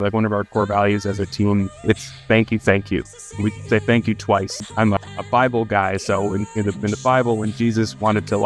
Like one of our core values as a team, it's thank you, thank you. We say thank you twice. I'm a Bible guy, so in the Bible, when Jesus wanted to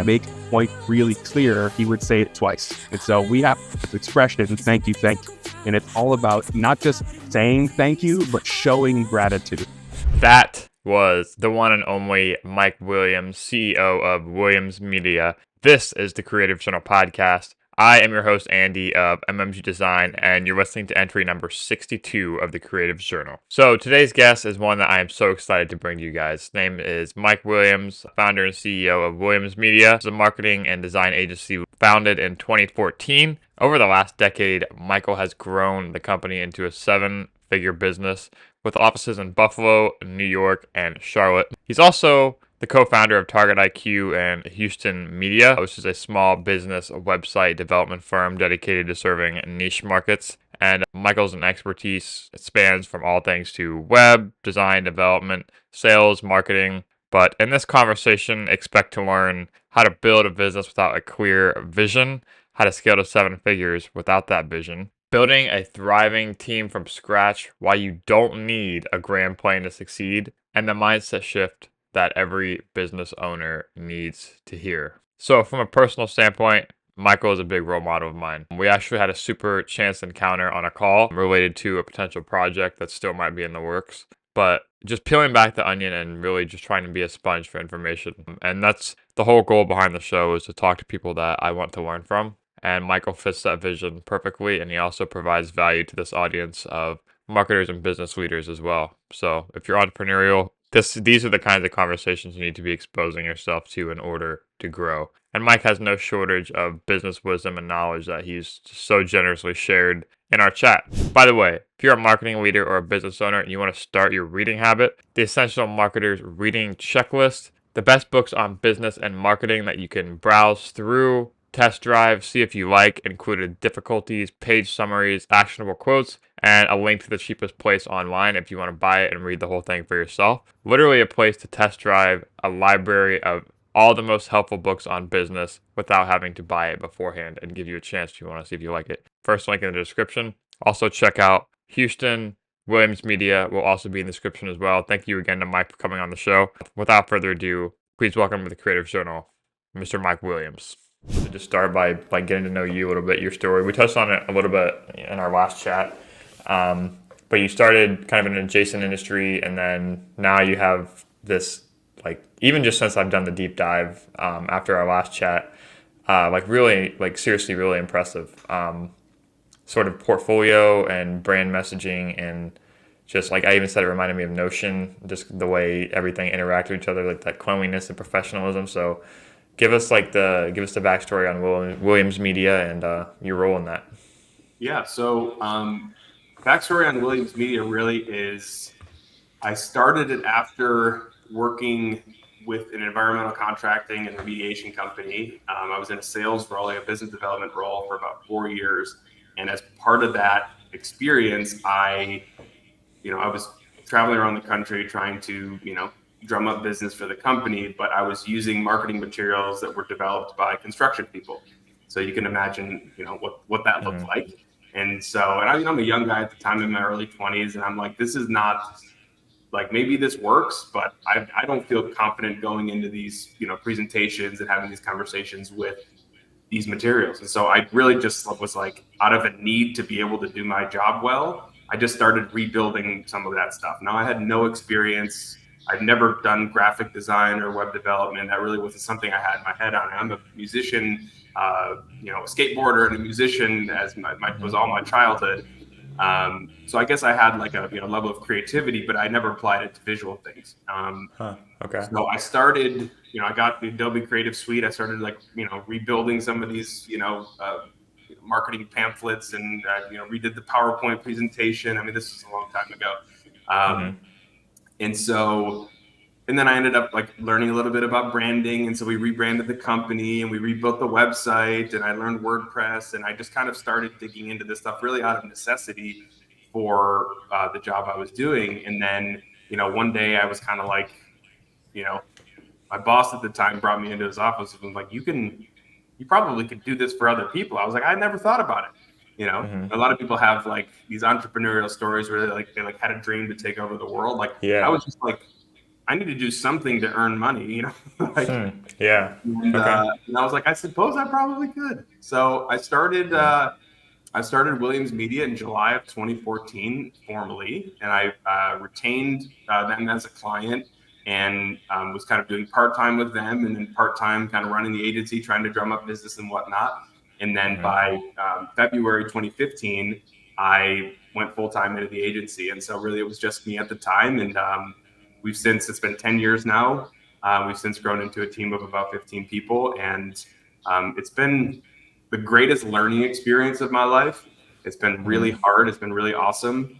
make a point really clear, he would say it twice. And so we have this expression, thank you, thank you. And it's all about not just saying thank you, but showing gratitude. That was the one and only Mike Williams, CEO of Williams Media. This is the Creative Journal Podcast. I am your host, Andy of MMG Design, and you're listening to entry number 62 of the Creative Journal. So today's guest is one that I am so excited to bring to you guys. His name is Mike Williams, founder and CEO of Williams Media. It's a marketing and design agency founded in 2014. Over the last decade, Michael has grown the company into a seven-figure business with offices in Buffalo, New York, and Charlotte. He's also the co-founder of Target IQ and Houston Media, which is a small business website development firm dedicated to serving niche markets. And Michael's expertise spans from all things to web, design, development, sales, marketing. But in this conversation, expect to learn how to build a business without a clear vision, how to scale to seven figures without that vision, building a thriving team from scratch, why you don't need a grand plan to succeed, and the mindset shift that every business owner needs to hear. So from a personal standpoint, Michael is a big role model of mine. We actually had a super chance encounter on a call related to a potential project that still might be in the works. But just peeling back the onion and really just trying to be a sponge for information. And that's the whole goal behind the show, is to talk to people that I want to learn from. And Michael fits that vision perfectly, and he also provides value to this audience of marketers and business leaders as well. So if you're entrepreneurial, these are the kinds of conversations you need to be exposing yourself to in order to grow. And Mike has no shortage of business wisdom and knowledge that he's so generously shared in our chat. By the way, if you're a marketing leader or a business owner and you want to start your reading habit, the Essential Marketer's Reading Checklist, the best books on business and marketing that you can browse through, test drive, see if you like, included difficulties, page summaries, actionable quotes, and a link to the cheapest place online if you want to buy it and read the whole thing for yourself. Literally a place to test drive a library of all the most helpful books on business without having to buy it beforehand, and give you a chance if you want to see if you like it. First link in the description. Also check out Houston Williams Media will also be in the description as well. Thank you again to Mike for coming on the show. Without further ado, please welcome to the Creative Journal, Mr. Mike Williams. To just start by getting to know you a little bit, your story. We touched on it a little bit in our last chat, but you started kind of in an adjacent industry, and then now you have this, like, even just since I've done the deep dive after our last chat, really, like, seriously, really impressive sort of portfolio and brand messaging, and just like I even said, it reminded me of Notion, just the way everything interacted with each other, like that cleanliness and professionalism. So give us the backstory on Williams Media and your role in that. Yeah. So backstory on Williams Media really is I started it after working with an environmental contracting and remediation company. I was in a sales role, a business development role, for about 4 years. And as part of that experience, I was traveling around the country trying to, drum up business for the company, but I was using marketing materials that were developed by construction people. So you can imagine, what that looked like. And so, I'm a young guy at the time, in my early 20s, and I'm like, this is not, like, maybe this works, but I don't feel confident going into these, presentations and having these conversations with these materials. And so I really just was like, out of a need to be able to do my job well, I just started rebuilding some of that stuff. Now, I had no experience. I'd never done graphic design or web development. That really wasn't something I had my head on. I'm a musician, a skateboarder and a musician, as was all my childhood. So I guess I had like a level of creativity, but I never applied it to visual things. Okay. So I started, I got the Adobe Creative Suite. I started rebuilding some of these, marketing pamphlets, and redid the PowerPoint presentation. I mean, this was a long time ago. And then I ended up learning a little bit about branding. And so we rebranded the company and we rebuilt the website, and I learned WordPress, and I just kind of started digging into this stuff really out of necessity for the job I was doing. And then, one day I was kind of like, my boss at the time brought me into his office and was like, you probably could do this for other people. I was like, I never thought about it. You know, Mm-hmm. a lot of people have like these entrepreneurial stories where they had a dream to take over the world. Like I Yeah. was just like, I need to do something to earn money, you know, like, Yeah. and, Okay. and I was like, I suppose I probably could. So I started Williams Media in July of 2014 formally, and I retained them as a client and was kind of doing part time with them, and then part time kind of running the agency, trying to drum up business and whatnot. And then by February 2015, I went full time into the agency, and so really it was just me at the time. And it's been 10 years now. We've since grown into a team of about 15 people, and it's been the greatest learning experience of my life. It's been really hard. It's been really awesome.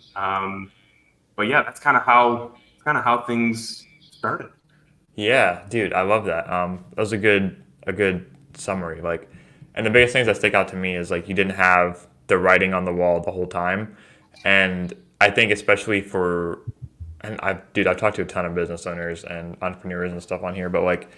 But yeah, that's kind of how things started. Yeah, dude, I love that. That was a good summary. Like, and the biggest things that stick out to me is like you didn't have the writing on the wall the whole time, and I think especially for, and I've talked to a ton of business owners and entrepreneurs and stuff on here, but like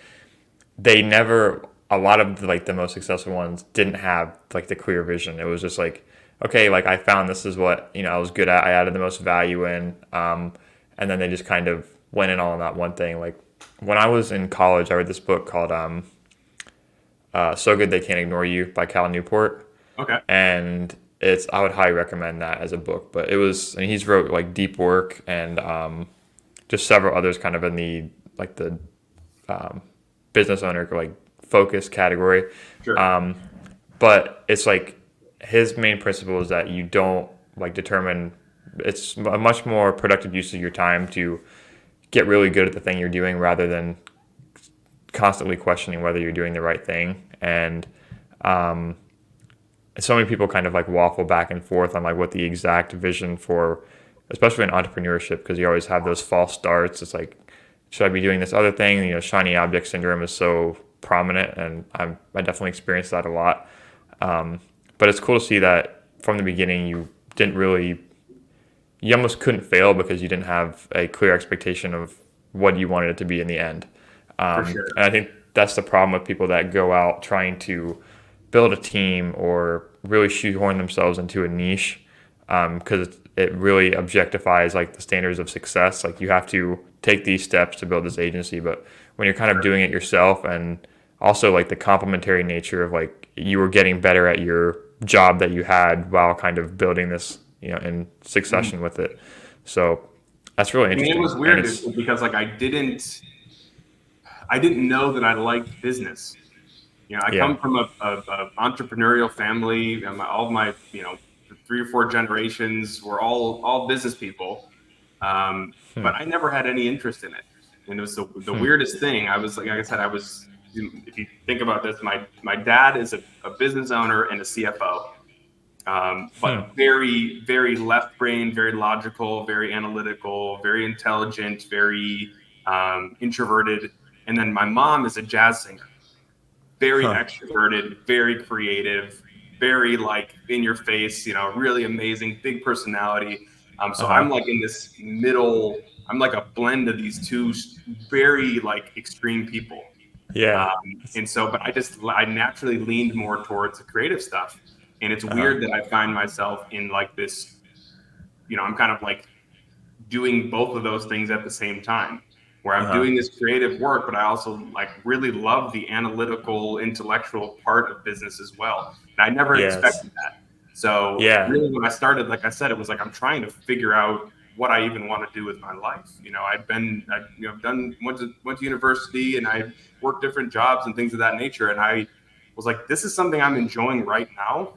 they never, a lot of like the most successful ones didn't have like the clear vision. It was just like, okay, like I found this is what I was good at. I added the most value in, and then they just kind of went in all on that one thing. Like when I was in college, I read this book called "So Good They Can't Ignore You" by Cal Newport, Okay. and I would highly recommend that as a book. But it was, and he's wrote like Deep Work and just several others kind of in the like the business owner like focus category. Sure. But it's like his main principle is that you don't like determine, it's a much more productive use of your time to get really good at the thing you're doing rather than constantly questioning whether you're doing the right thing. And so many people kind of like waffle back and forth on like what the exact vision for, especially in entrepreneurship, because you always have those false starts. It's like, should I be doing this other thing? Shiny object syndrome is so prominent, and I definitely experienced that a lot. But it's cool to see that from the beginning you almost couldn't fail because you didn't have a clear expectation of what you wanted it to be in the end. For sure. And I think that's the problem with people that go out trying to build a team or really shoehorn themselves into a niche, because it really objectifies like the standards of success. Like you have to take these steps to build this agency, but when you're kind of doing it yourself, and also like the complementary nature of like you were getting better at your job that you had while kind of building this, in succession with it. So that's really I mean, interesting. it was weird because like I didn't know that I liked business. I Yeah. come from a entrepreneurial family. And all of my 3 or 4 generations were all business people, but I never had any interest in it. And it was the weirdest thing. I was like I said, if you think about this, my dad is a business owner and a CFO, but very, very left brain, very logical, very analytical, very intelligent, very introverted. And then my mom is a jazz singer, very extroverted, very creative, very like in your face, really amazing, big personality. So I'm like in this middle, I'm like a blend of these two very like extreme people. Yeah. And so, but I naturally leaned more towards the creative stuff. And it's weird that I find myself in like this, I'm kind of like doing both of those things at the same time, where I'm doing this creative work, but I also like really love the analytical, intellectual part of business as well. And I never expected that. So really when I started, like I said, it was like, I'm trying to figure out what I even want to do with my life. I've went to university, and I worked different jobs and things of that nature. And I was like, this is something I'm enjoying right now,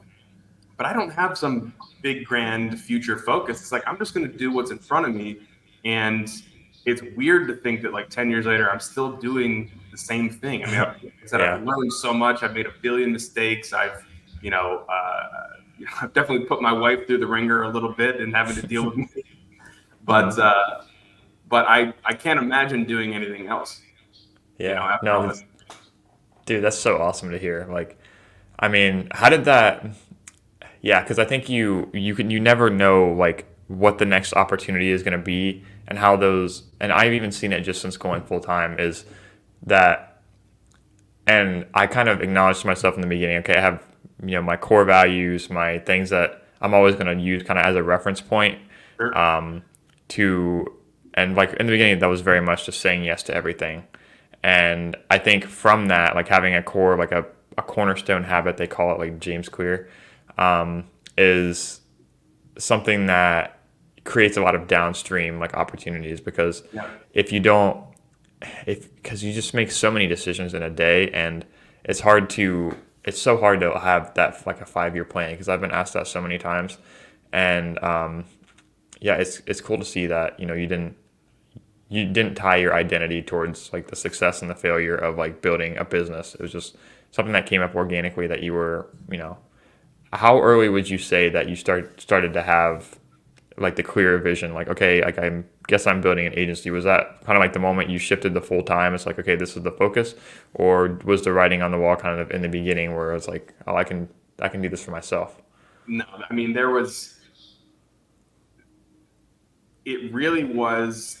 but I don't have some big grand future focus. It's like, I'm just going to do what's in front of me. And it's weird to think that like 10 years later, I'm still doing the same thing. I mean, I've learned so much. I've made a billion mistakes. I've definitely put my wife through the ringer a little bit and having to deal with me. But I can't imagine doing anything else. Yeah. No, dude, that's so awesome to hear. Like, I mean, how did that? Yeah, because I think you never know like what the next opportunity is going to be, and how those. And I've even seen it just since going full time is that, and I kind of acknowledged to myself in the beginning. Okay, I have my core values, my things that I'm always going to use kind of as a reference point Sure. to, and like in the beginning, that was very much just saying yes to everything. And I think from that, like having a core, like a cornerstone habit, they call it like James Clear, is something that creates a lot of downstream like opportunities because Yeah. if you don't, because you just make so many decisions in a day and it's hard to, it's so hard to have that like a 5 year plan because I've been asked that so many times. And yeah, it's cool to see that, you didn't tie your identity towards like the success and the failure of like building a business. It was just something that came up organically that you were, how early would you say that you started to have like the clearer vision? Like, okay, like I guess I'm building an agency. Was that kind of like the moment you shifted to full time? It's like, okay, this is the focus, or was the writing on the wall kind of in the beginning where it's like, oh, I can do this for myself? No, I mean, it really was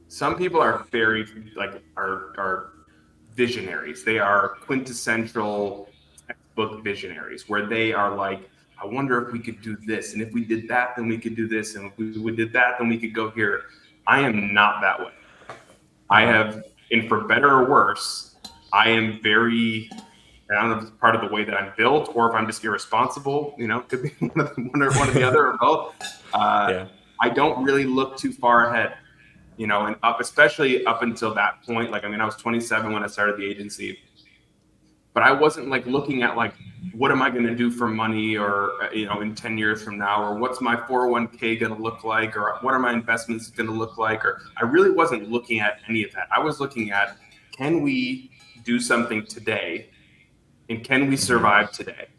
some people are very like are visionaries. They are quintessential textbook visionaries where they are like, I wonder if we could do this, and if we did that, then we could do this, and if we did that, then we could go here. I am not that way. I have, and for better or worse, I am very, I don't know if it's part of the way that I'm built or if I'm just irresponsible, could be one or the other or both. Yeah. I don't really look too far ahead, and especially up until that point. Like, I mean, I was 27 when I started the agency, but I wasn't like looking at like, what am I going to do for money or, in 10 years from now, or what's my 401k going to look like, or what are my investments going to look like? Or I really wasn't looking at any of that. I was looking at, can we do something today and can we survive today?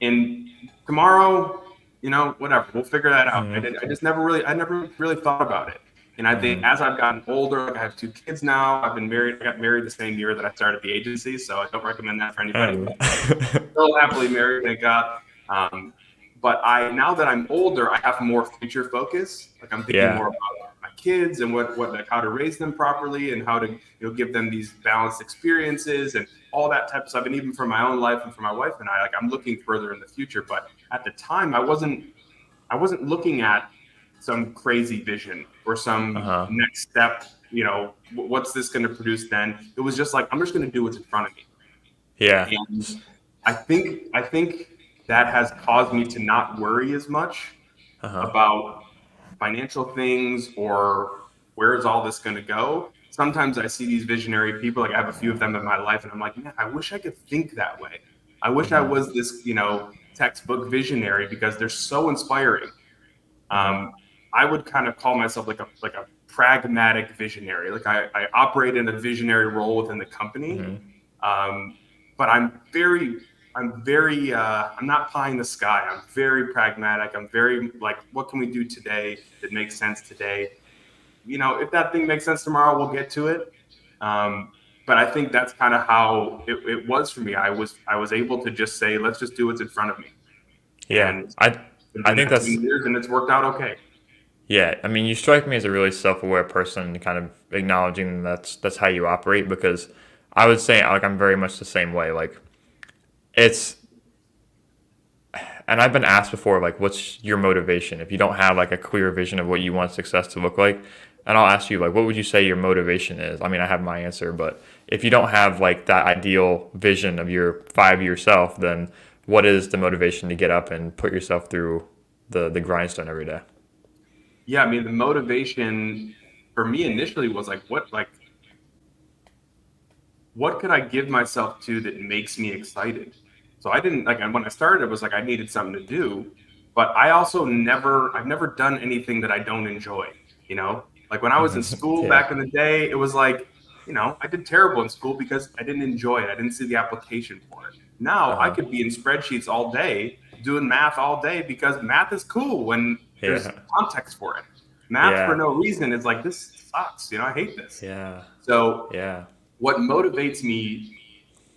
And tomorrow, whatever, we'll figure that out. I never really thought about it. And I think as I've gotten older, like I have 2 kids now. I got married the same year that I started the agency, so I don't recommend that for anybody. Still happily married, thank God. But now that I'm older, I have more future focus. Like I'm thinking more about my kids and what like how to raise them properly and how to give them these balanced experiences and all that type of stuff. And even for my own life and for my wife and I, like I'm looking further in the future. But at the time, I wasn't looking at some crazy vision or some next step. What's this going to produce then? It was just like, I'm just going to do what's in front of me. Yeah. And I think that has caused me to not worry as much about financial things or where is all this going to go. Sometimes I see these visionary people, like I have a few of them in my life, and I'm like, man, I wish I could think that way. I wish I was this, textbook visionary because they're so inspiring. I would kind of call myself like a pragmatic visionary. Like I operate in a visionary role within the company, but I'm not pie in the sky. I'm very pragmatic. I'm very like, what can we do today that makes sense today? If that thing makes sense tomorrow, we'll get to it. But I think that's kind of how it was for me. I was able to just say, let's just do what's in front of me. Yeah. And I think that's years and it's worked out okay. Yeah, I mean, you strike me as a really self-aware person, kind of acknowledging that's how you operate. Because I would say, like, I'm very much the same way. Like, it's, and I've been asked before, like, what's your motivation if you don't have like a clear vision of what you want success to look like? And I'll ask you, like, what would you say your motivation is? I mean, I have my answer, but if you don't have like that ideal vision of your 5 year self, then what is the motivation to get up and put yourself through the grindstone every day? Yeah, I mean, the motivation for me initially was like, what could I give myself to that makes me excited? So I didn't like when I started, it was like I needed something to do, but I've never done anything that I don't enjoy. Like when I was in school back in the day, it was like, I did terrible in school because I didn't enjoy it. I didn't see the application for it. Now I could be in spreadsheets all day, doing math all day because math is cool when there's context for it. Math for no reason is like, this sucks. I hate this. Yeah. So Yeah. what motivated me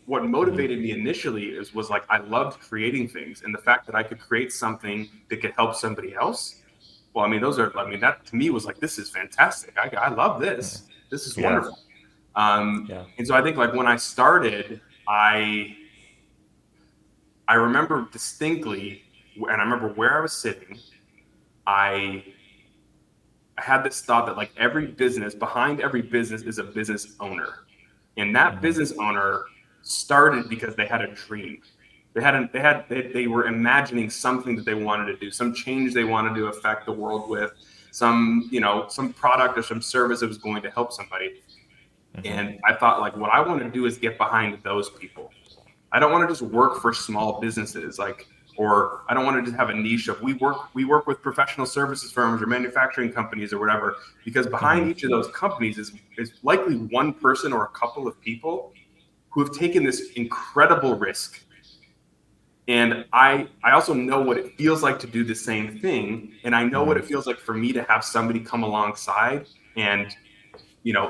initially was like, I loved creating things, and the fact that I could create something that could help somebody else. Well, I mean, that to me was like, this is fantastic. I love this. This is wonderful. And so I think like when I started, I remember distinctly, and I remember where I was sitting. I had this thought that like behind every business is a business owner. And that business owner started because they had a dream. They were imagining something that they wanted to do, some change they wanted to affect the world with, some product or some service that was going to help somebody. And I thought like what I want to do is get behind those people. I don't want to just work for small businesses, or I don't want to just have a niche of we work with professional services firms or manufacturing companies or whatever, because behind each of those companies is likely one person or a couple of people who have taken this incredible risk. And I also know what it feels like to do the same thing. And I know what it feels like for me to have somebody come alongside and,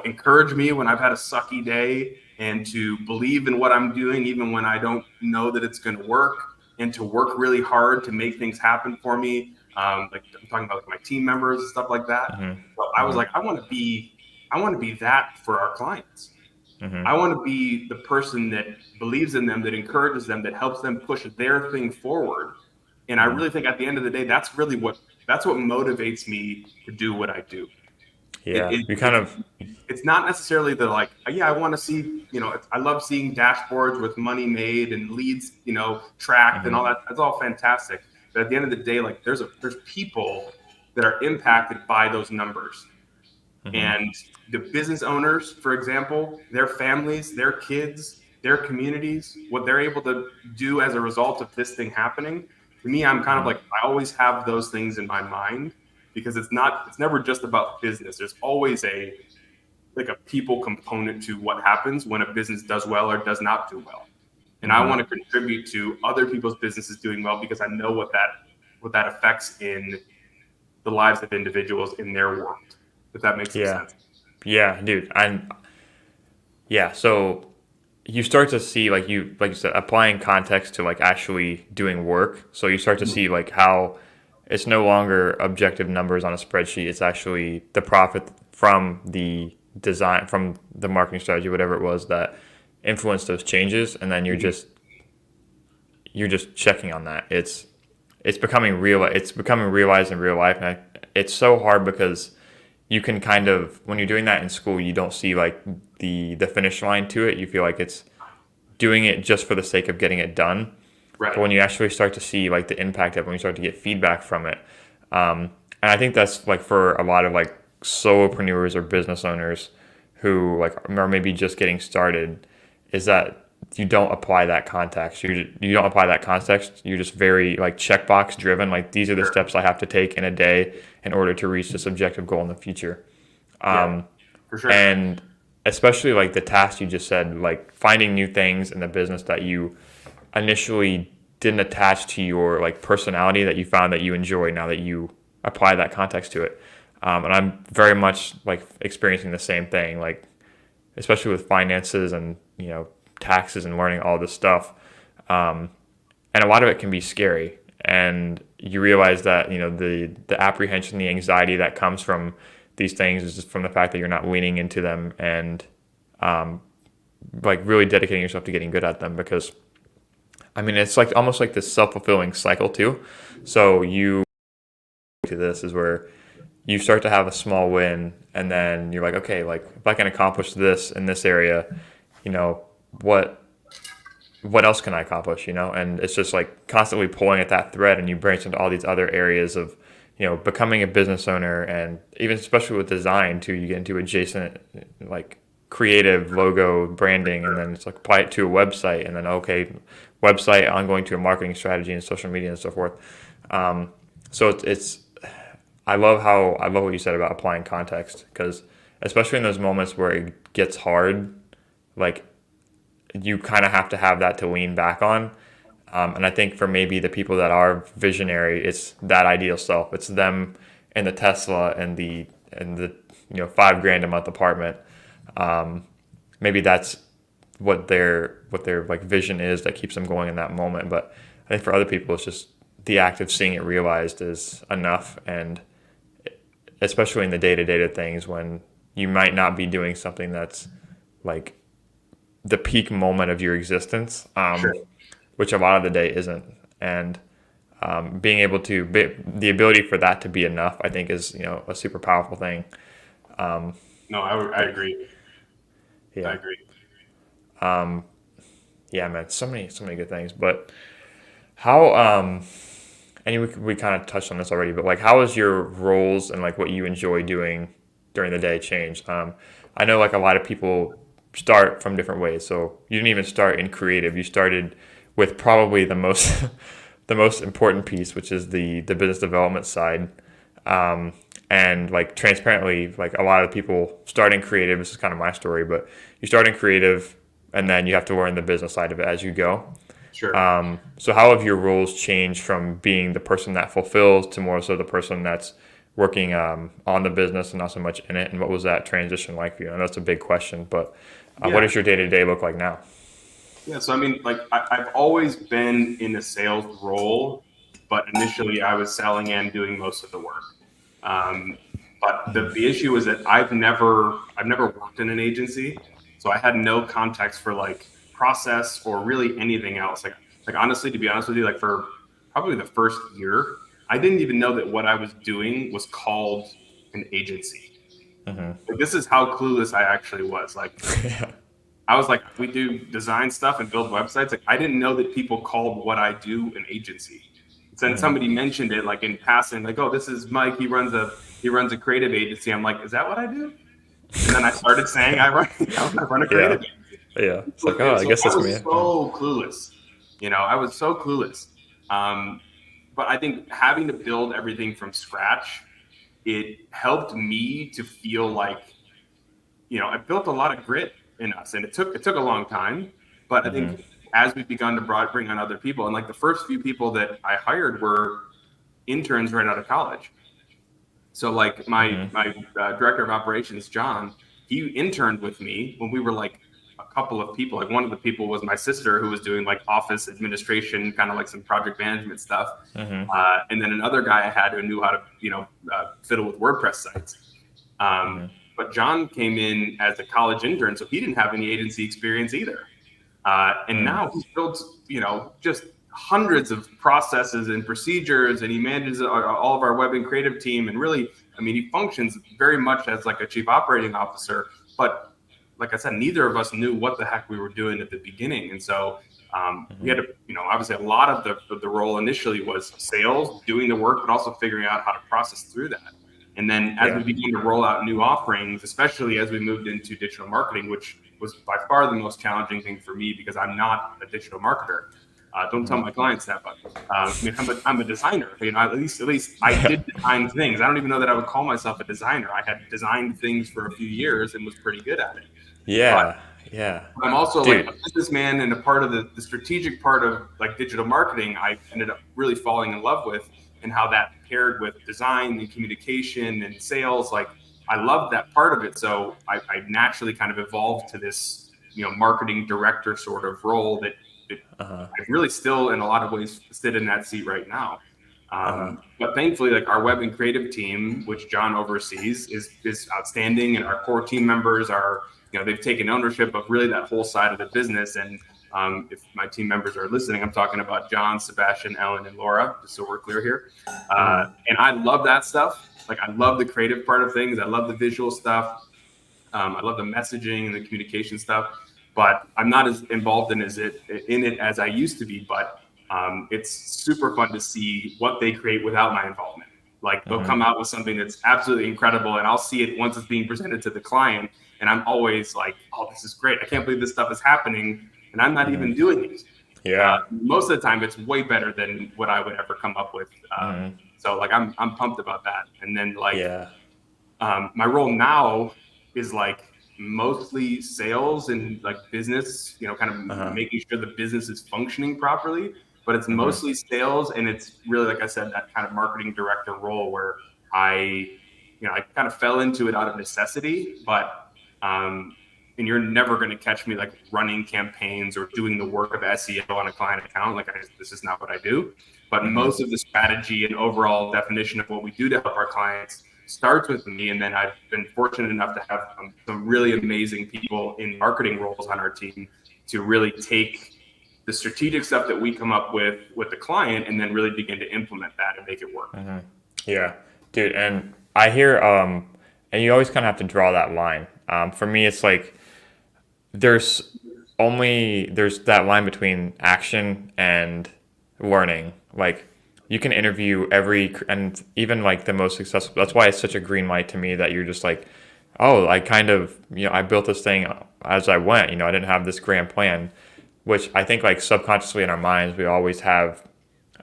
encourage me when I've had a sucky day, and to believe in what I'm doing, even when I don't know that it's going to work, and to work really hard to make things happen for me. Like I'm talking about like my team members and stuff like that. So I was like, I want to be that for our clients. I want to be the person that believes in them, that encourages them, that helps them push their thing forward. And I really think at the end of the day, that's what motivates me to do what I do. Yeah, It's not necessarily the like, yeah, I want to see, I love seeing dashboards with money made and leads, tracked and all that. That's all fantastic. But at the end of the day, like there's people that are impacted by those numbers. And the business owners, for example, their families, their kids, their communities, what they're able to do as a result of this thing happening. To me, I'm kind of like, I always have those things in my mind, because it's never just about business. There's always a people component to what happens when a business does well or does not do well. And I want to contribute to other people's businesses doing well, because I know what that affects in the lives of individuals in their world, if that makes some sense. Yeah, dude. So you start to see like you said, applying context to like actually doing work. So you start to see like how it's no longer objective numbers on a spreadsheet. It's actually the profit from the design, from the marketing strategy, whatever it was that influenced those changes, and then you're just checking on that. It's becoming real. It's becoming realized in real life, and it's so hard because you can kind of, when you're doing that in school, you don't see like the finish line to it. You feel like it's doing it just for the sake of getting it done. Right. But when you actually start to see like the impact of it, when you start to get feedback from it, and I think that's like for a lot of like solopreneurs or business owners who like are maybe just getting started, is that you don't apply that context. You don't apply that context. You're just very like checkbox driven. Like these are the steps I have to take in a day in order to reach this objective goal in the future. For sure. And especially like the task you just said, like finding new things in the business that you initially didn't attach to your like personality, that you found that you enjoy now that you apply that context to it. And I'm very much like experiencing the same thing, like especially with finances and taxes and learning all this stuff. And a lot of it can be scary, and you realize that the apprehension, the anxiety that comes from these things is just from the fact that you're not leaning into them and like really dedicating yourself to getting good at them. Because I mean, it's like almost like this self-fulfilling cycle too. So this is where you start to have a small win, and then you're like, okay, like if I can accomplish this in this area, what else can I accomplish, And it's just like constantly pulling at that thread, and you branch into all these other areas of, becoming a business owner, and even especially with design too, you get into adjacent like creative logo branding, and then it's like apply it to a website, and then website ongoing to a marketing strategy and social media and so forth. So it's I love what you said about applying context, because especially in those moments where it gets hard, like you kind of have to have that to lean back on. And I think for maybe the people that are visionary, it's that ideal self. It's them in the Tesla and the $5,000 a month apartment. Maybe that's what their like vision is that keeps them going in that moment. But I think for other people, it's just the act of seeing it realized is enough. And especially in the day-to-day things, when you might not be doing something that's like the peak moment of your existence, Sure. which a lot of the day isn't. And being able to the ability for that to be enough, I think, is a super powerful thing. No, I But agree. I yeah, agree. yeah, man, so many good things. But how and we kind of touched on this already, but like, how has your roles and like what you enjoy doing during the day changed? I know like a lot of people start from different ways. So you didn't even start in creative. You started with probably the most the most important piece, which is the business development side. And like transparently, like a lot of people start in creative. This is kind of my story, but you start in creative, and then you have to learn the business side of it as you go. Sure. So how have your roles changed from being the person that fulfills to more so the person that's working on the business and not so much in it? And what was that transition like for you? I know it's a big question, but what Yeah. does your day to day look like now? Yeah. So I mean, like I've always been in a sales role, but initially I was selling and doing most of the work. Um, but the issue is that I've never worked in an agency, so I had no context for like process or really anything else. Like honestly, to be honest with you, like for probably the first year, I didn't even know that what I was doing was called an agency. Like, this is how clueless I actually was. Like Yeah. I was like, we do design stuff and build websites. Like I didn't know that people called what I do an agency. So then somebody mentioned it like in passing, like, oh, this is Mike. He runs a creative agency. I'm like, is that what I do? And then I started saying I run a Yeah. creative agency. Yeah. It's like, oh, And I so guess I that's me. was so clueless. I was so clueless. Um, but I think having to build everything from scratch, it helped me to feel like I built a lot of grit in us, and it took a long time. But I think as we've begun to bring on other people, and like the first few people that I hired were interns right out of college. So like my director of operations, John, he interned with me when we were like a couple of people. Like one of the people was my sister who was doing like office administration, kind of like some project management stuff. And then another guy I had who knew how to fiddle with WordPress sites. But John came in as a college intern, so he didn't have any agency experience either. And now he's built, just hundreds of processes and procedures, and he manages all of our web and creative team. And really, I mean, he functions very much as like a chief operating officer. But like I said, neither of us knew what the heck we were doing at the beginning. And so we had to, obviously a lot of the role initially was sales, doing the work, but also figuring out how to process through that. And then as Yeah. we began to roll out new offerings, especially as we moved into digital marketing, which was by far the most challenging thing for me because I'm not a digital marketer. Don't tell my clients that, but I mean, I'm a designer. At least I Yeah. did design things. I don't even know that I would call myself a designer. I had designed things for a few years and was pretty good at it. But Yeah. Yeah. I'm also like a Dude. businessman, and a part of the strategic part of like digital marketing, I ended up really falling in love with, and how that paired with design and communication and sales. Like I loved that part of it. So I naturally kind of evolved to this, marketing director sort of role that I really still in a lot of ways sit in that seat right now. But thankfully, like our web and creative team, which John oversees, is outstanding, and our core team members are, they've taken ownership of really that whole side of the business. And if my team members are listening, I'm talking about John, Sebastian, Ellen, and Laura, just so we're clear here. And I love that stuff. Like I love the creative part of things. I love the visual stuff. I love the messaging and the communication stuff, but I'm not as involved in it as I used to be. But it's super fun to see what they create without my involvement. Like they'll come out with something that's absolutely incredible, and I'll see it once it's being presented to the client, and I'm always like, "Oh, this is great! I can't believe this stuff is happening, and I'm not even doing it." Yeah. Most of the time, it's way better than what I would ever come up with. So like I'm pumped about that. And then like Yeah. my role now is like mostly sales and like business, kind of making sure the business is functioning properly, but it's mostly sales. And it's really, like I said, that kind of marketing director role where I kind of fell into it out of necessity, but, and you're never going to catch me like running campaigns or doing the work of SEO on a client account. Like this is not what I do, but most of the strategy and overall definition of what we do to help our clients starts with me. And then I've been fortunate enough to have some really amazing people in marketing roles on our team to really take the strategic stuff that we come up with the client and then really begin to implement that and make it work. Mm-hmm. Yeah, dude. And I hear, and you always kind of have to draw that line. For me, it's like there's there's that line between action and learning. Like you can interview and even like the most successful. That's why it's such a green light to me that you're just like, oh, I kind of, I built this thing as I went. I didn't have this grand plan, which I think like subconsciously in our minds we always have.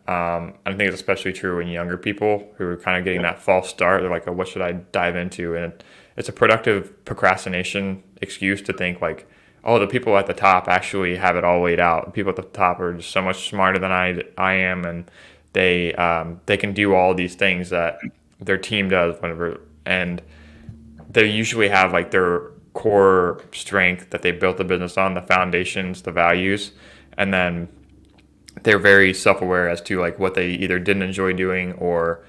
I think it's especially true in younger people who are kind of getting that false start. They're like, oh, what should I dive into? And it's a productive procrastination excuse to think like, oh, the people at the top actually have it all laid out. The people at the top are just so much smarter than I am, and they can do all these things that their team does whenever, and they usually have like their core strength that they built the business on, the foundations, the values, and then they're very self-aware as to like what they either didn't enjoy doing or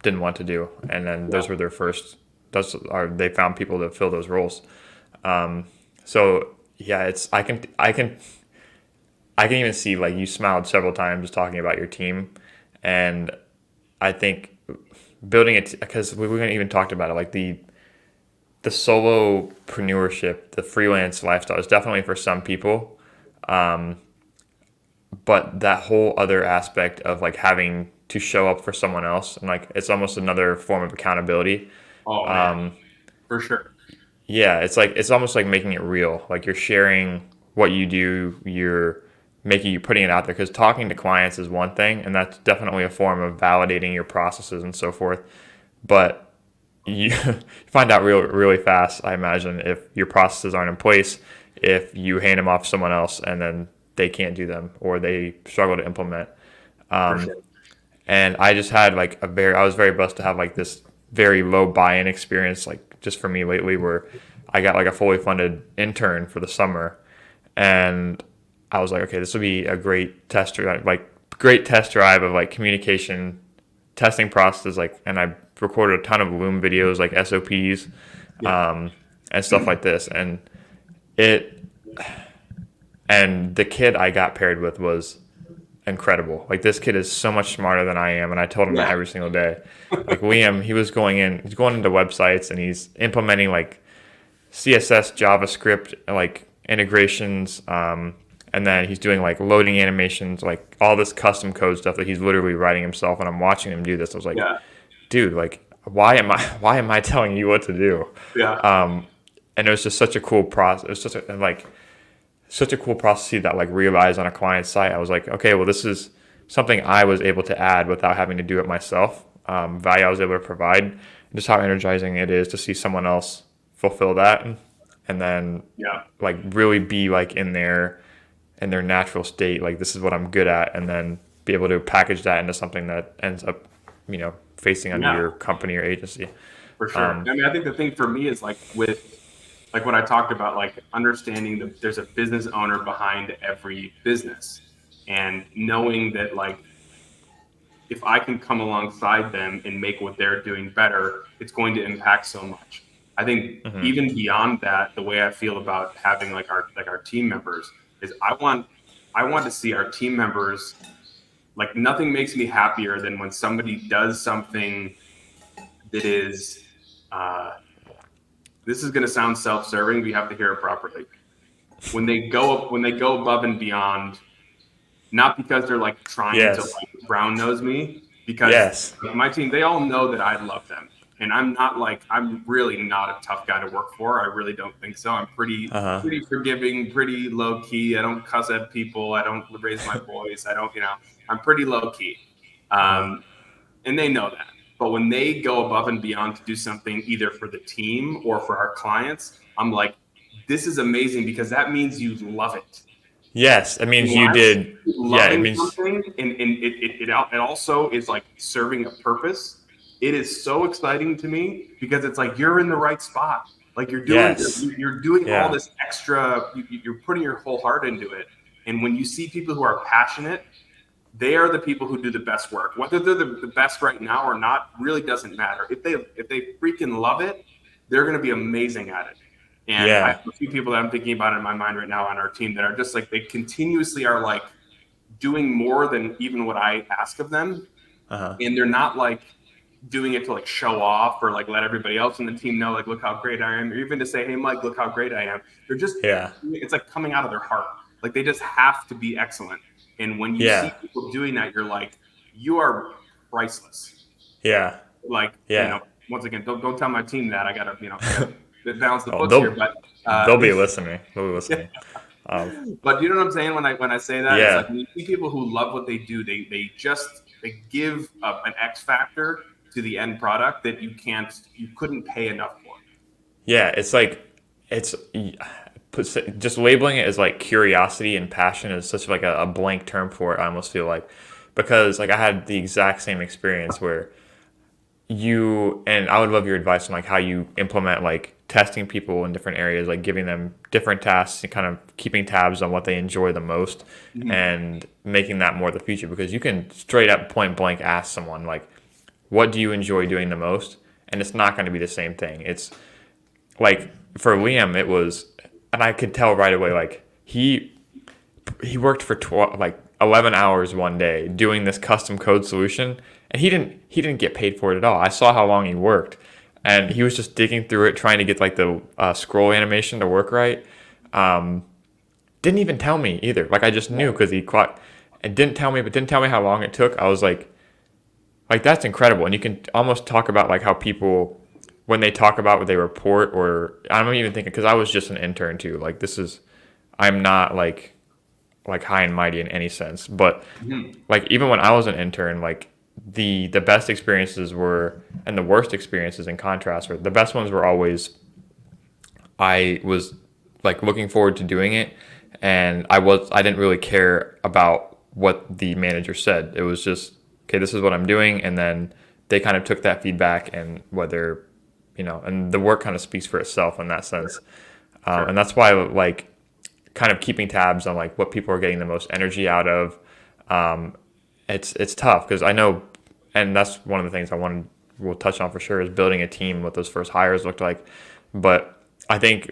didn't want to do, and then those were their first. They found people to fill those roles. So yeah, I can even see like you smiled several times just talking about your team, and I think building it because we haven't even talked about it like the solopreneurship, the freelance lifestyle is definitely for some people. But that whole other aspect of like having to show up for someone else and like it's almost another form of accountability. Oh man, for sure. Yeah, it's almost like making it real. Like you're sharing what you do, you're putting it out there because talking to clients is one thing, and that's definitely a form of validating your processes and so forth. But you find out really fast, I imagine, if your processes aren't in place, if you hand them off to someone else and then they can't do them or they struggle to implement. For sure. And I just had like I was very blessed to have like this very low buy-in experience, like just for me lately, where I got like a fully funded intern for the summer, and I was like, okay, this would be a great test drive, of like communication testing processes, like, and I recorded a ton of Loom videos, like SOPs, and stuff like this, and the kid I got paired with was incredible. Like this kid is so much smarter than I am, and I told him that every single day. Like Liam, he's going into websites and he's implementing like CSS, JavaScript, like integrations, and then he's doing like loading animations, like all this custom code stuff that he's literally writing himself. And I'm watching him do this. I was like, dude, like why am I telling you what to do? Yeah. And it was just such a cool process. It was such a cool process to see that like realize on a client's site. I was like, okay, well, this is something I was able to add without having to do it myself. Value I was able to provide, and just how energizing it is to see someone else fulfill that, and then like really be like in their natural state. Like this is what I'm good at, and then be able to package that into something that ends up, facing under your company or agency. For sure. I mean, I think the thing for me is like with like what I talked about, like understanding that there's a business owner behind every business, and knowing that like if I can come alongside them and make what they're doing better, it's going to impact so much. I think even beyond that, the way I feel about having like our team members is I want to see our team members, like nothing makes me happier than when somebody does something that is this is going to sound self-serving, but you have to hear it properly. When they go above and beyond, not because they're like trying to like brown nose me, because my team, they all know that I love them, and I'm really not a tough guy to work for. I really don't think so. I'm pretty forgiving, pretty low key. I don't cuss at people. I don't raise my voice. I'm pretty low key, and they know that. But when they go above and beyond to do something either for the team or for our clients, I'm like, this is amazing because that means you love it. Yes, it means you did. Yeah, it means something, and it also is like serving a purpose. It is so exciting to me because it's like you're in the right spot. Like you're doing all this extra. You're putting your whole heart into it, and when you see people who are passionate they are the people who do the best work. Whether they're the best right now or not really doesn't matter. If they freaking love it, they're going to be amazing at it. And I Yeah. have a few people that I'm thinking about in my mind right now on our team that are just like, they continuously are like doing more than even what I ask of them. Uh-huh. And they're not like doing it to like show off or like let everybody else in the team know like, look how great I am, or even to say, hey Mike, look how great I am. They're just, Yeah. it's like coming out of their heart. Like they just have to be excellent. And when you see Yeah. people doing that, you're like, you are priceless. Yeah. Like, Yeah. once again, don't tell my team that. I gotta balance the Oh, books here. But they'll be listening. They'll be listening. but you know what I'm saying when I say that? It's like Yeah. when you see people who love what they do, they give an X factor to the end product that you couldn't pay enough for. Yeah. It's like, it's just labeling it as like curiosity and passion is such like a blank term for it. I almost feel like, because like I had the exact same experience where and I would love your advice on like how you implement like testing people in different areas, like giving them different tasks and kind of keeping tabs on what they enjoy the most Mm-hmm. and making that more the future, because you can straight up point blank ask someone like, what do you enjoy doing the most? And it's not going to be the same thing. It's like for Liam, it was, and I could tell right away, like he worked for 11 hours one day doing this custom code solution, and he didn't get paid for it at all. I saw how long he worked, and he was just digging through it trying to get like the scroll animation to work right. Didn't even tell me either. Like I just knew because he caught and didn't tell me, but didn't tell me how long it took. I was like that's incredible. And you can almost talk about like how people, when they talk about what they report, or I'm even thinking, because I was just an intern too, like I'm not like high and mighty in any sense, but Mm-hmm. like even when I was an intern, like the best experiences were, and the worst experiences in contrast were, the best ones were always, I was like looking forward to doing it, and I didn't really care about what the manager said. It was just, okay, this is what I'm doing, and then they kind of took that feedback, and whether, and the work kind of speaks for itself in that sense. Sure. And that's why like kind of keeping tabs on like what people are getting the most energy out of. It's tough because I know, and that's one of the things we'll touch on for sure, is building a team, what those first hires looked like. But I think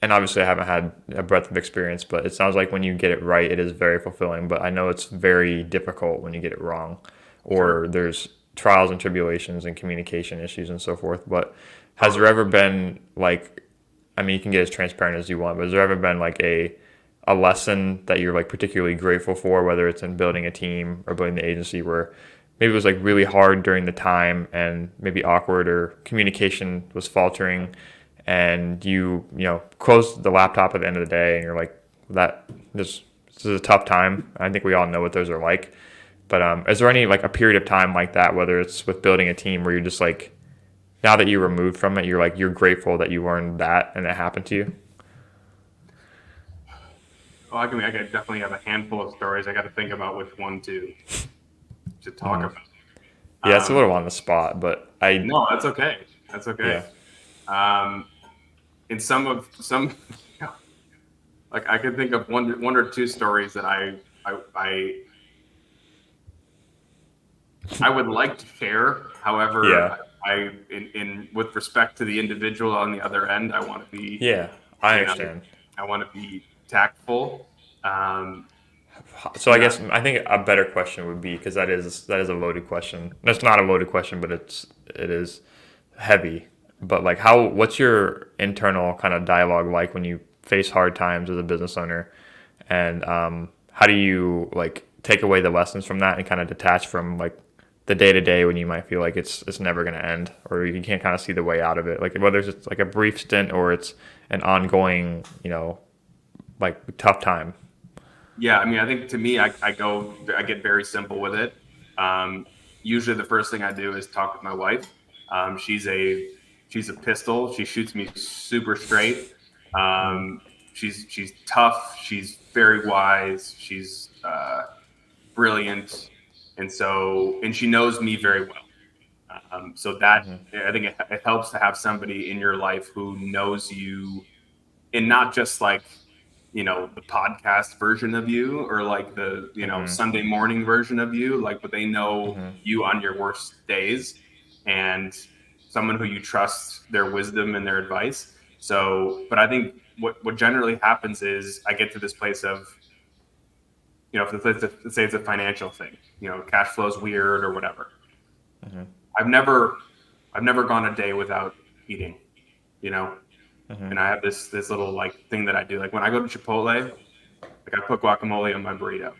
and obviously I haven't had a breadth of experience, but it sounds like when you get it right, it is very fulfilling. But I know it's very difficult when you get it wrong, or Sure. there's trials and tribulations and communication issues and so forth. But has there Totally. ever been like, I mean, you can get as transparent as you want, but has there ever been like a lesson that you're like particularly grateful for, whether it's in building a team or building the agency, where maybe it was like really hard during the time and maybe awkward, or communication was faltering, and you closed the laptop at the end of the day and you're like, that this is a tough time. I think we all know what those are like. But is there any like a period of time like that, whether it's with building a team, where you're just like, now that you're removed from it, you're grateful that you learned that and it happened to you? Well, I could definitely have a handful of stories. I got to think about which one to talk about. Yeah, it's a Um, little on the spot, but no, that's okay. That's okay. yeah, Um, in some like I can think of one or two stories that I I would like to share. However, yeah, in with respect to the individual on the other end, I want to be, yeah. I you know, understand. I want to be tactful. Um, So I guess I think a better question would be, because that is a loaded question. That's not a loaded question, but it is heavy. But like, what's your internal kind of dialogue like when you face hard times as a business owner, and how do you like take away the lessons from that and kind of detach from like the day to day when you might feel like it's never going to end, or you can't kind of see the way out of it, like whether it's like a brief stint or it's an ongoing, like tough time. yeah, I mean, I think to me, I get very simple with it. Usually, the first thing I do is talk with my wife. Um, she's a she's a pistol. She shoots me super straight. Um, she's tough. She's very wise. She's brilliant, and she knows me very well. So that, I think it helps to have somebody in your life who knows you, and not just like the podcast version of you, or like the Sunday morning version of you, like, but they know you on your worst days, and someone who you trust their wisdom and their advice. So, but I think what generally happens is I get to this place of, if let's say it's a financial thing, cash flow is weird or whatever. I've never gone a day without eating, and I have this little like thing that I do. Like when I go to Chipotle, like I put guacamole on my burrito.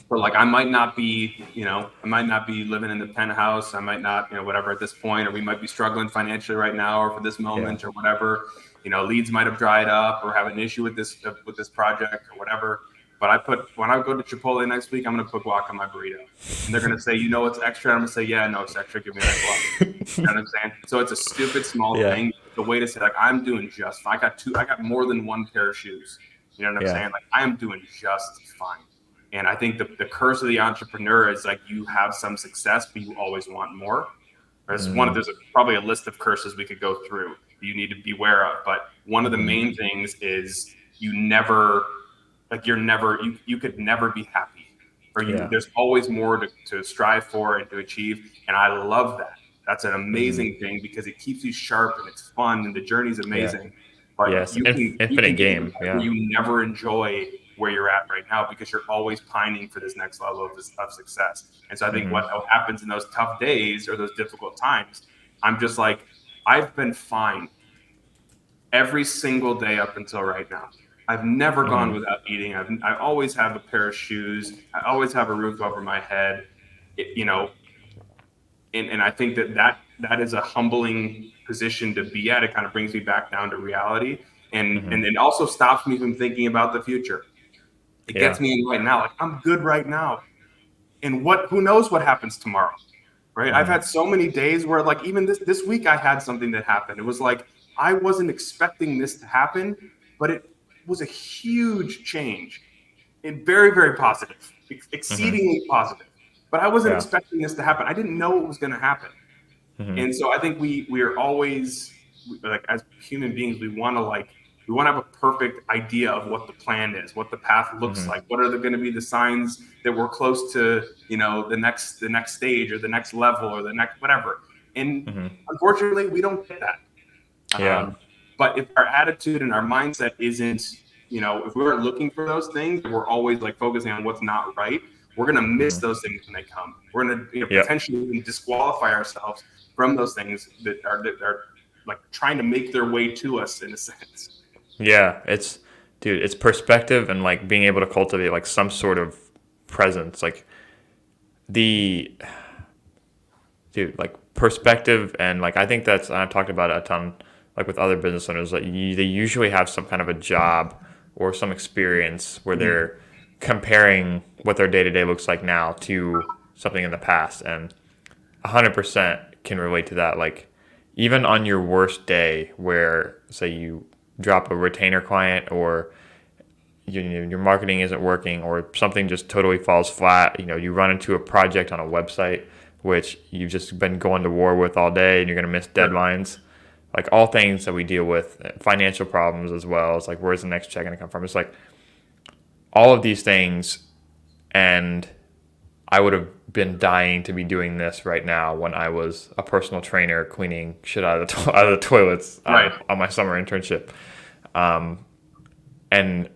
Or like I might not be living in the penthouse. I might not, whatever at this point, or we might be struggling financially right now, or for this moment, or whatever. Leads might have dried up, or have an issue with this project, or whatever. But when I go to Chipotle next week, I'm gonna put guac on my burrito, and they're gonna say, it's extra. I'm gonna say, yeah, no, it's extra. Give me that guac. You know what I'm saying? So it's a stupid small thing. The way to say, like, I'm doing just fine. I got more than one pair of shoes. You know what I'm saying? Like, I am doing just fine. And I think the curse of the entrepreneur is like you have some success, but you always want more. There's probably a list of curses we could go through that you need to be aware of. But one of the main things is you could never be happy, or there's always more to strive for and to achieve. And I love that. That's an amazing thing because it keeps you sharp and it's fun and the journey's amazing. But infinite game. You never enjoy where you're at right now because you're always pining for this next level of success. And so I think what happens in those tough days or those difficult times, I'm just like, I've been fine every single day up until right now. I've never gone without eating. I always have a pair of shoes. I always have a roof over my head, and I think that is a humbling position to be at. It kind of brings me back down to reality, and it also stops me from thinking about the future. It gets me in right now. Like, I'm good right now. And who knows what happens tomorrow, right? I've had so many days where, like, even this week I had something that happened. It was like, I wasn't expecting this to happen, but it was a huge change and very, very positive, exceedingly positive. But I wasn't expecting this to happen. I didn't know it was going to happen. And so I think we are always, like, as human beings, we want to have a perfect idea of what the plan is, what the path looks like, what are going to be the signs that we're close to, the next stage or the next level or the next whatever. And unfortunately, we don't get that. But if our attitude and our mindset isn't, if we weren't looking for those things, we're always like focusing on what's not right, we're going to miss those things when they come. We're going to potentially even disqualify ourselves from those things that are like trying to make their way to us in a sense. Yeah, it's perspective and like being able to cultivate like some sort of presence, like like perspective. And like I think and I've talked about it a ton, like with other business owners, like they usually have some kind of a job or some experience where they're comparing what their day-to-day looks like now to something in the past, and 100% can relate to that. Like even on your worst day where, say, you drop a retainer client, or your marketing isn't working, or something just totally falls flat, you run into a project on a website which you've just been going to war with all day and you're going to miss deadlines, like all things that we deal with, financial problems as well. It's like, where's the next check going to come from? It's like all of these things, and I would have been dying to be doing this right now when I was a personal trainer cleaning shit out of the toilets on my summer internship. And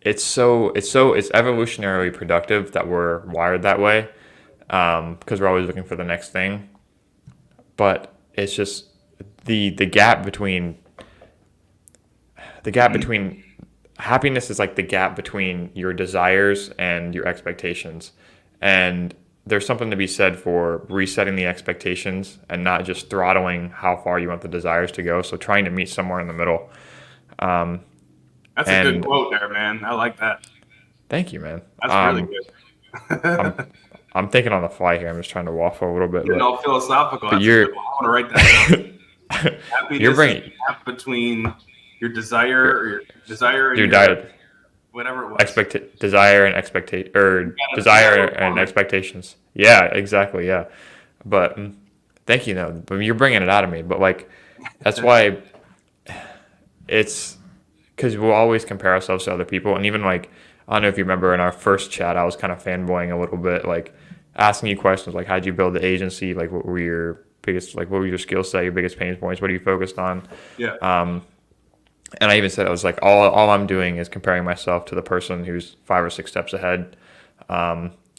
it's evolutionarily productive that we're wired that way, because we're always looking for the next thing. But it's just the gap between happiness is like the gap between your desires and your expectations. And there's something to be said for resetting the expectations and not just throttling how far you want the desires to go. So trying to meet somewhere in the middle. That's a good quote there, man. I like that. Thank you, man. That's really good. I'm thinking on the fly here. I'm just trying to waffle a little bit. You're all philosophical. I want to write that down. Happiness is the gap between your desire and your diet. Whatever it was. Desire and expectations. Yeah, exactly. Yeah. But thank you. You're bringing it out of me. But like, that's why it's because we'll always compare ourselves to other people. And even like, I don't know if you remember in our first chat, I was kind of fanboying a little bit, like asking you questions like, how'd you build the agency? Like, what were your biggest, like, what were your skill set, your biggest pain points? What are you focused on? Yeah. And I even said, I was like, all I'm doing is comparing myself to the person who's 5 or 6 steps ahead,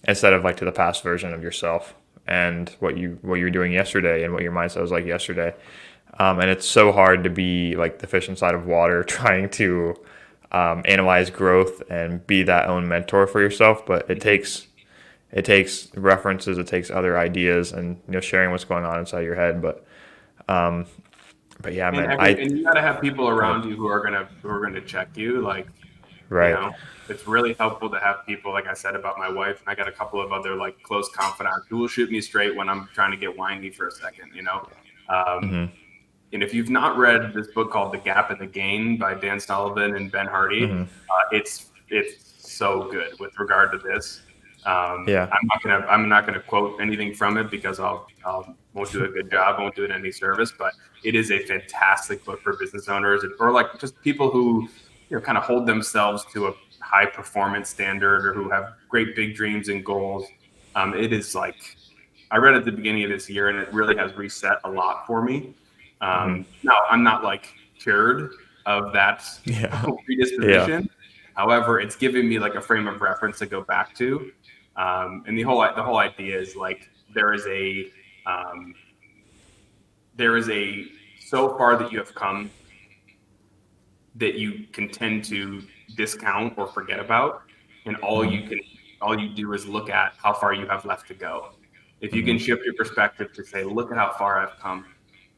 instead of like to the past version of yourself and what you were doing yesterday and what your mindset was like yesterday. And it's so hard to be like the fish inside of water, trying to analyze growth and be that own mentor for yourself. But it takes references, it takes other ideas, and sharing what's going on inside your head. But yeah, man, And you got to have people around you who are gonna check you. Like, right. it's really helpful to have people, like I said about my wife, and I got a couple of other like close confidants who will shoot me straight when I'm trying to get whiny for a second. And if you've not read this book called The Gap and the Gain by Dan Sullivan and Ben Hardy, it's so good with regard to this. Yeah. I'm not gonna quote anything from it because I'll won't do a good job, won't do it any service. But it is a fantastic book for business owners or like just people who kind of hold themselves to a high performance standard or who have great big dreams and goals. It is like I read it at the beginning of this year, and it really has reset a lot for me. No, I'm not like cured of that predisposition. Yeah. However, it's given me like a frame of reference to go back to. And the whole idea is like there is a so far that you have come that you can tend to discount or forget about, and all you do is look at how far you have left to go. If you can shift your perspective to say, look at how far I've come.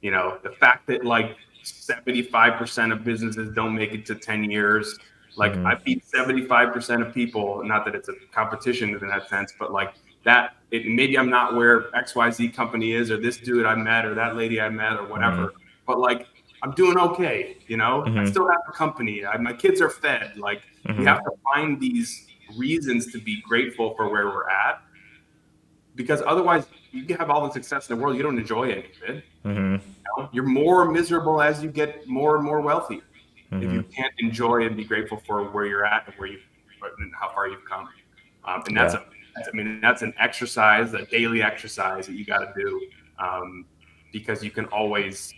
The fact that like 75% of businesses don't make it to 10 years, like I beat 75% of people, not that it's a competition in that sense, but like that, maybe I'm not where XYZ company is, or this dude I met, or that lady I met, or whatever, but like, I'm doing okay. I still have a company. My kids are fed. Like we have to find these reasons to be grateful for where we're at, because otherwise you can have all the success in the world. You don't enjoy any of it. You're more miserable as you get more and more wealthy. If you can't enjoy and be grateful for where you're at and how far you've come. And that's an exercise, a daily exercise that you got to do. Because you can always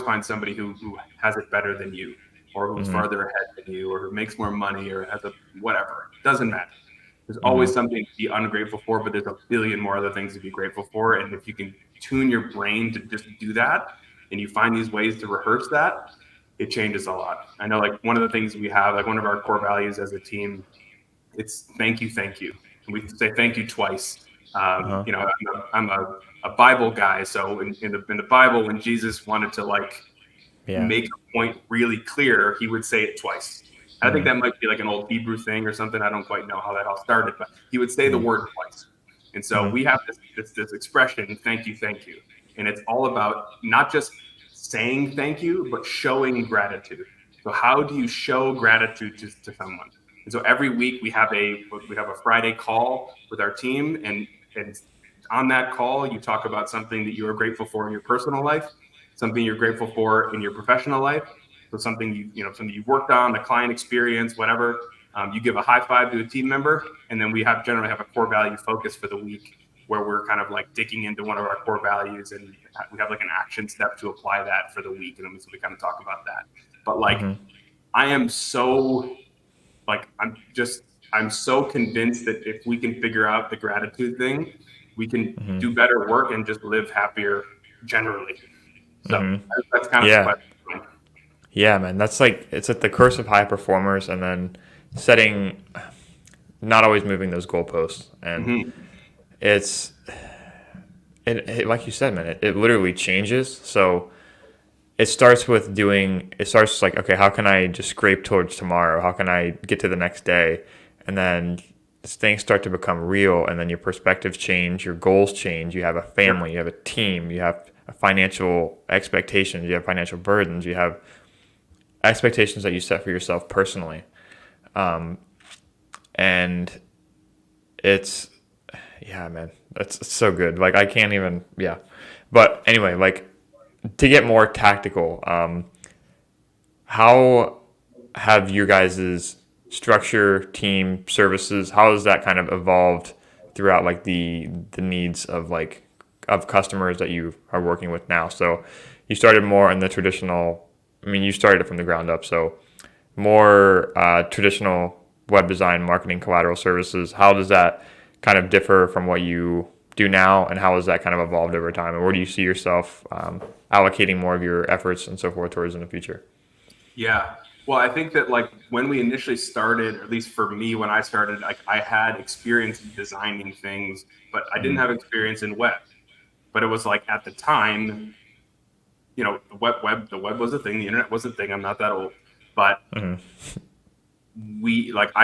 find somebody who has it better than you, or who's farther ahead than you, or who makes more money, or has whatever. It doesn't matter. There's always something to be ungrateful for, but there's a billion more other things to be grateful for. And if you can tune your brain to just do that, and you find these ways to rehearse that, it changes a lot. I know, like one of the things we have, like one of our core values as a team, it's thank you. And we say thank you twice. I'm a Bible guy, so in the Bible, when Jesus wanted to make a point really clear, he would say it twice. I think that might be like an old Hebrew thing or something. I don't quite know how that all started, but he would say the word twice. And so we have this expression, thank you. And it's all about not just saying thank you, but showing gratitude. So how do you show gratitude to someone? And so every week we have a Friday call with our team, and on that call you talk about something that you are grateful for in your personal life, something you're grateful for in your professional life, so something something you've worked on, the client experience, whatever. You give a high five to a team member, and then we generally have a core value focus for the week, where we're kind of like digging into one of our core values, and we have like an action step to apply that for the week, and so we kind of talk about that. But I am so I'm so convinced that if we can figure out the gratitude thing, we can do better work and just live happier generally. So that's kind of the question. Yeah, man. That's it's like the curse of high performers, and then not always moving those goalposts. And it's like you said, man, it literally changes. So it starts like, okay, how can I just scrape towards tomorrow? How can I get to the next day? And then things start to become real, and then your perspectives change, your goals change. You have a family, you have a team, you have financial expectations, you have financial burdens, you have expectations that you set for yourself personally. And it's, man, it's so good. Like I can't even, But anyway, like to get more tactical, how have your guys' structure, team, services, how has that kind of evolved throughout like the needs of like of customers that you are working with now? So you started more in the traditional, I mean, you started it from the ground up, so more traditional web design, marketing, collateral services. How does that kind of differ from what you do now, and how has that kind of evolved over time? And where do you see yourself allocating more of your efforts and so forth towards in the future? Yeah. Well, I think that like when we initially started, or at least for me, when I started, like I had experience designing things, but I didn't have experience in web. But it was like at the time, the web was a thing, the internet was a thing. I'm not that old, but I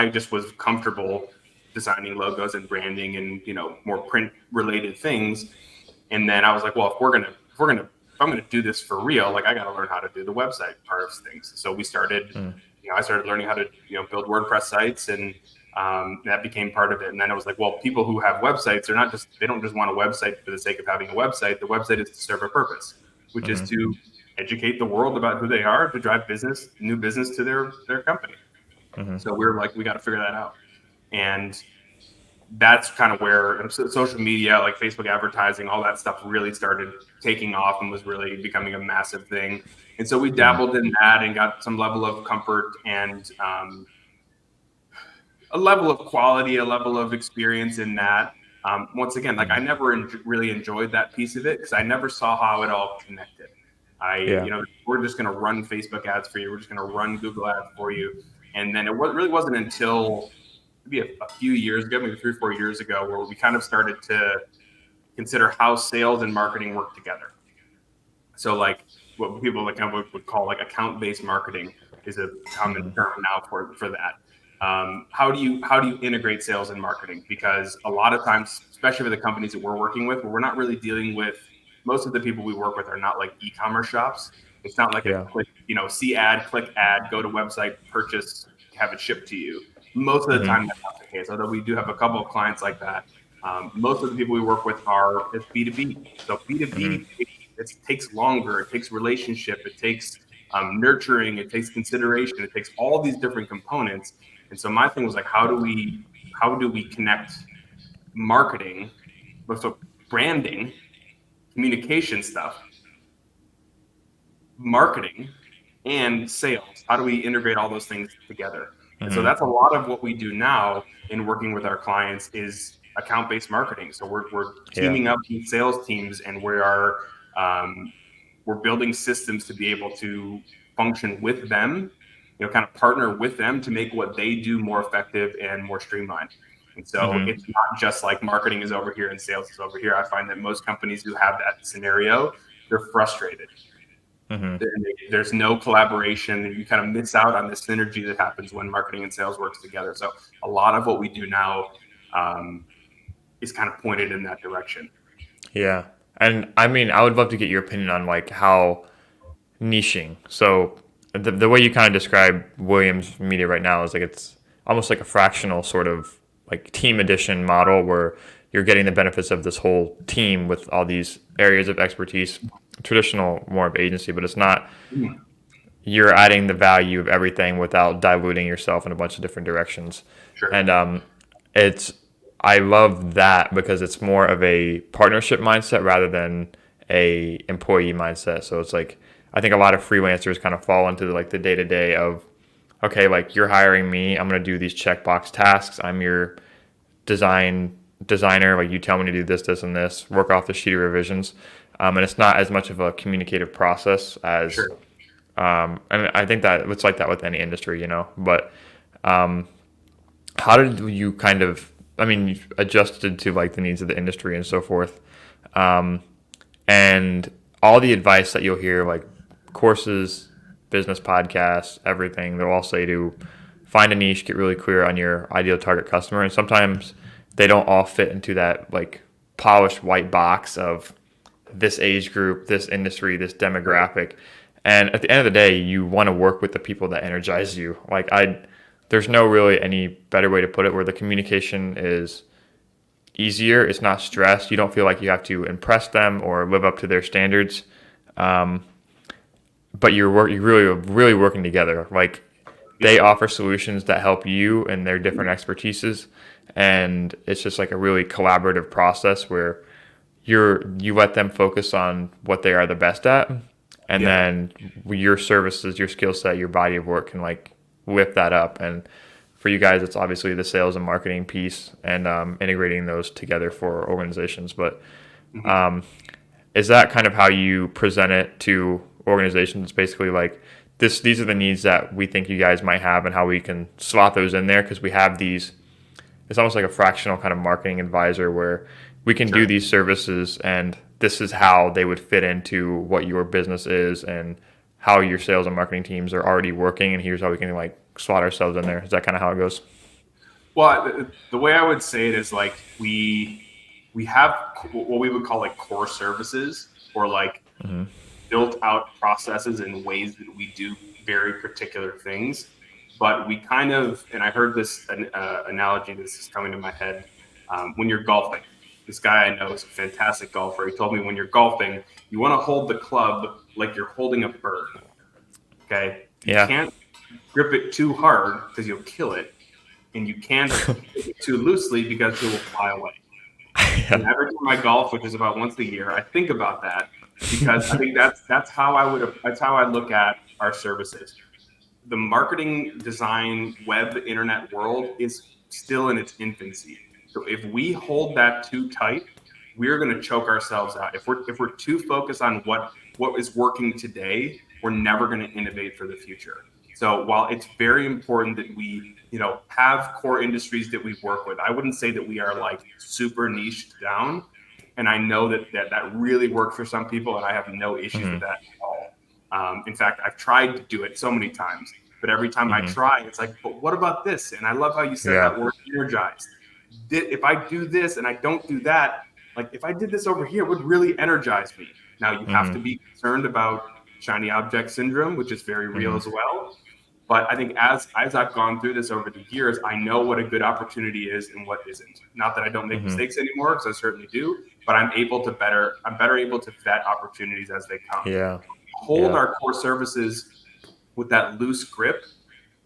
just was comfortable designing logos and branding and more print related things. And then I was like, well, if I'm gonna do this for real, like I got to learn how to do the website part of things. So we started, I started learning how to build WordPress sites, and that became part of it. And then it was like, well, people who have websites, they don't just want a website for the sake of having a website. The website is to serve a purpose, which is to educate the world about who they are, to drive new business to their company. So we were like, we got to figure that out. And that's kind of where social media, like Facebook advertising, all that stuff really started taking off and was really becoming a massive thing. And so we dabbled in that and got some level of comfort and a level of quality, a level of experience in that. Once again, like I never really enjoyed that piece of it because I never saw how it all connected. We're just going to run Facebook ads for you. We're just going to run Google ads for you. And then really wasn't until maybe a few years ago, maybe 3 or 4 years ago, where we kind of started to consider how sales and marketing work together. So like what people would call like account-based marketing is a common term now for that. How do you integrate sales and marketing? Because a lot of times, especially for the companies that we're working with, we're not really dealing with, most of the people we work with are not like e-commerce shops. It's not like a click, see ad, click ad, go to website, purchase, have it shipped to you. Most of the time, that's not the case. Although we do have a couple of clients like that. Most of the people we work with it's B2B. So B2B, it takes longer. It takes relationship. It takes nurturing. It takes consideration. It takes all these different components. And so my thing was like, how do we connect marketing, so branding, communication stuff, marketing, and sales? How do we integrate all those things together? And so that's a lot of what we do now in working with our clients is account-based marketing. So we're teaming up with sales teams, and we're building systems to be able to function with them, kind of partner with them to make what they do more effective and more streamlined. And so it's not just like marketing is over here and sales is over here. I find that most companies who have that scenario, they're frustrated. There's no collaboration, and you kind of miss out on the synergy that happens when marketing and sales works together. So a lot of what we do now is kind of pointed in that direction. Yeah. And I mean, I would love to get your opinion on like how niching. So the way you kind of describe Williams Media right now is like it's almost like a fractional sort of like team edition model where you're getting the benefits of this whole team with all these areas of expertise. Traditional, more of agency, but it's not. You're adding the value of everything without diluting yourself in a bunch of different directions. Sure. And I love that because it's more of a partnership mindset rather than a employee mindset. So it's like I think a lot of freelancers kind of fall into like the day to day of, okay, like you're hiring me, I'm gonna do these checkbox tasks. I'm your designer, like you tell me to do this, this, and this. Work off the sheet of revisions, and it's not as much of a communicative process as. Sure. And I think that it's like that with any industry, But how did you kind of? I mean, you've adjusted to like the needs of the industry and so forth, and all the advice that you'll hear, like courses, business podcasts, everything, they'll all say to find a niche, get really clear on your ideal target customer, and sometimes they don't all fit into that like polished white box of this age group, this industry, this demographic. And at the end of the day, you want to work with the people that energize you. Like there's no really any better way to put it where the communication is easier. It's not stressed. You don't feel like you have to impress them or live up to their standards. But you're really working together. Like they offer solutions that help you and their different expertises. And it's just like a really collaborative process where you let them focus on what they are the best at, and then your services, your skill set, your body of work can like lift that up. And for you guys, it's obviously the sales and marketing piece and integrating those together for organizations. But is that kind of how you present it to organizations? Basically, like these are the needs that we think you guys might have, and how we can slot those in there, because we have these. It's almost like a fractional kind of marketing advisor where we can do these services, and this is how they would fit into what your business is and how your sales and marketing teams are already working, and here's how we can like slot ourselves in there. Is that kind of how it goes? Well, the way I would say it is like we have what we would call like core services, or like built out processes and ways that we do very particular things. But we kind of, and I heard this analogy, this is coming to my head, when you're golfing. This guy I know is a fantastic golfer. He told me when you're golfing, you want to hold the club like you're holding a bird. Okay? You can't grip it too hard because you'll kill it. And you can't grip it too loosely because it will fly away. And every time I golf, which is about once a year, I think about that, because I think that's how I look at our services. The marketing, design, web, internet world is still in its infancy. So if we hold that too tight, we're going to choke ourselves out. If we're too focused on what is working today, we're never going to innovate for the future. So while it's very important that we, have core industries that we work with, I wouldn't say that we are like super niched down. And I know that really works for some people, and I have no issues with that at all. In fact, I've tried to do it so many times, but every time I try, it's like, but what about this? And I love how you said that word, energized. If I do this and I don't do that, like if I did this over here, it would really energize me. Now you have to be concerned about shiny object syndrome, which is very real as well. But I think as I've gone through this over the years, I know what a good opportunity is and what isn't. Not that I don't make mistakes anymore, because I certainly do, but I'm better able to vet opportunities as they come. Hold our core services with that loose grip,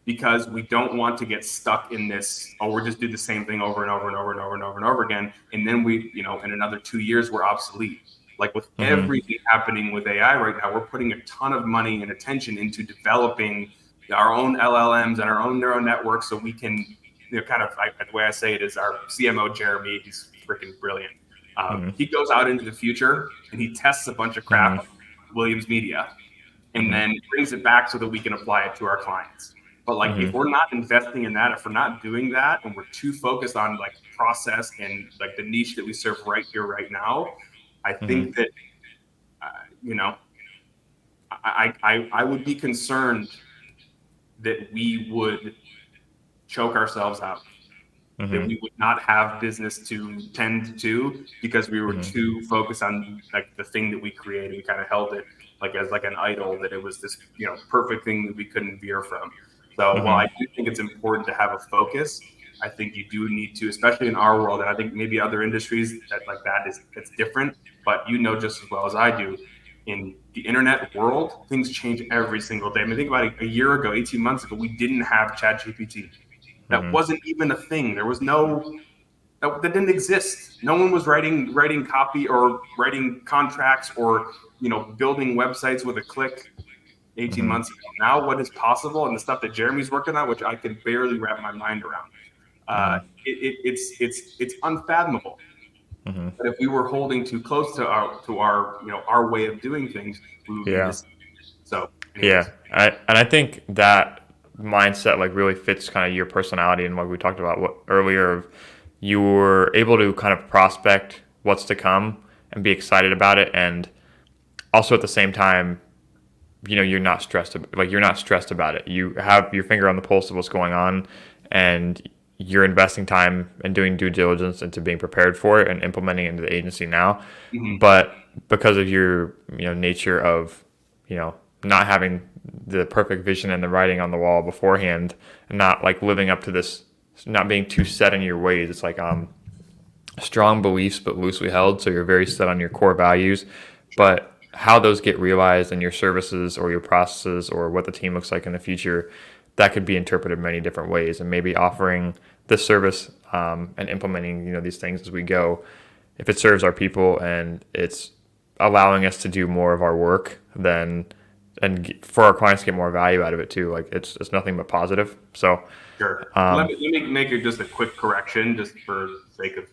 because we don't want to get stuck in this, we're just do the same thing over and over and over and over and over and over again. And then we, in another 2 years, we're obsolete. Like with everything happening with AI right now, we're putting a ton of money and attention into developing our own LLMs and our own neural networks, so we can, the way I say it is, our CMO, Jeremy, he's freaking brilliant. He goes out into the future and he tests a bunch of crap at Williams Media, and then brings it back so that we can apply it to our clients. But like, if we're not investing in that, if we're not doing that, and we're too focused on like process and like the niche that we serve right here, right now, I think that, I would be concerned that we would choke ourselves out, that we would not have business to tend to, because we were too focused on like the thing that we created. We kind of held it like as like an idol, that it was this, perfect thing that we couldn't veer from. So while I do think it's important to have a focus, I think you do need to, especially in our world, and I think maybe other industries it's different, but just as well as I do, in the internet world, things change every single day. I mean, think about it, a year ago, 18 months ago, we didn't have ChatGPT. That wasn't even a thing. There was that didn't exist. No one was writing copy or writing contracts or, building websites with a click 18 months ago. Now what is possible, and the stuff that Jeremy's working on, which I can barely wrap my mind around, it's unfathomable. But if we were holding too close to our way of doing things, we would be missing. So anyways. I think that mindset like really fits kind of your personality and what we talked about earlier. You were able to kind of prospect what's to come and be excited about it, and also at the same time, you're not stressed about it. You have your finger on the pulse of what's going on, and you're investing time and doing due diligence into being prepared for it and implementing it into the agency now. But because of your nature of not having the perfect vision and the writing on the wall beforehand, and not like living up to this, not being too set in your ways, it's like strong beliefs but loosely held. So you're very set on your core values, but how those get realized in your services or your processes or what the team looks like in the future, that could be interpreted many different ways, and maybe offering this service and implementing these things as we go, if it serves our people and it's allowing us to do more of our work, then for our clients to get more value out of it too, like it's nothing but positive. So Sure. Let me make it just a quick correction, just for the sake of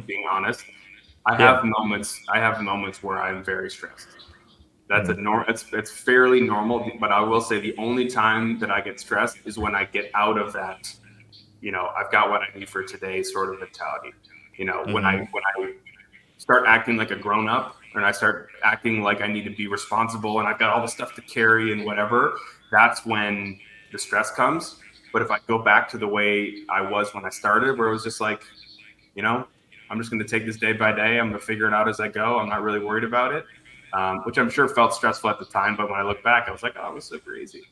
being honest. I have moments where I'm very stressed. That's it's fairly normal, but I will say the only time that I get stressed is when I get out of that, I've got what I need for today sort of mentality. When I start acting like a grown up and I start acting like I need to be responsible and I've got all the stuff to carry and whatever, that's when the stress comes. But if I go back to the way I was when I started, where it was just like, I'm just going to take this day by day. I'm going to figure it out as I go. I'm not really worried about it, which I'm sure felt stressful at the time. But when I look back, I was like, oh, it was super easy,